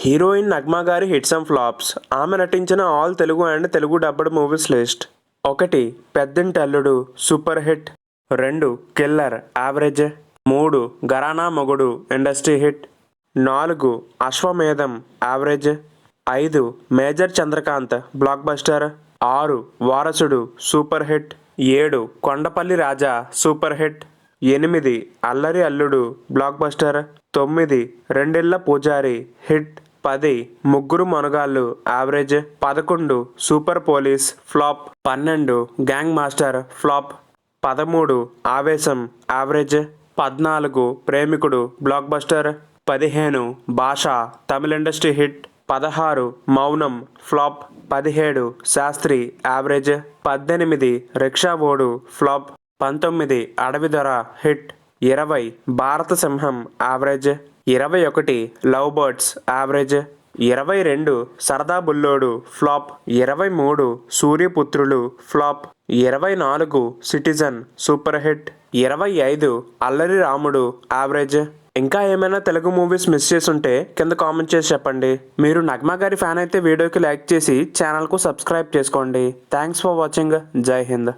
Heroine Nagma గారి hits and flops. ఆమె నటించిన all Telugu and Telugu dubbed movies list. 1 Peddinti Alludu super hit. 2 Killer average. 3 Gharana Mogudu industry hit. 4 Ashwamedham average. 5 Major Chandrakanth blockbuster. 6 Varasudu super hit. 7 Kondapalli Raja super hit. 8 Allari అల్లుడు block buster. 9 రెండేళ్ల పూజారి hit. 10 Mugguru Monagallu average. 11 Super Police flop. 12 Gang Master flop. 13 Aavesham average. 14 ప్రేమికుడు block buster. 15 భాష తమిళ industry hit. 16 మౌనం flop. 17 Sastry average. 18 rickshaw ఓడు flop. 19 అడవి దొర hit. 20 భారత సింహం average. 21 love birds average. 22 Sarada Bullodu flop. 23 Suryaputrulu flop. 24 Citizen super hit. 25 Allari రాముడు యావరేజ్. ఇంకా ఏమైనా తెలుగు మూవీస్ మిస్ చేసి ఉంటే కింద కామెంట్ చేసి చెప్పండి. మీరు నగ్మా గారి ఫ్యాన్ అయితే వీడియోకి లైక్ చేసి ఛానల్కు సబ్స్క్రైబ్ చేసుకోండి. Thanks for watching. జై హింద్.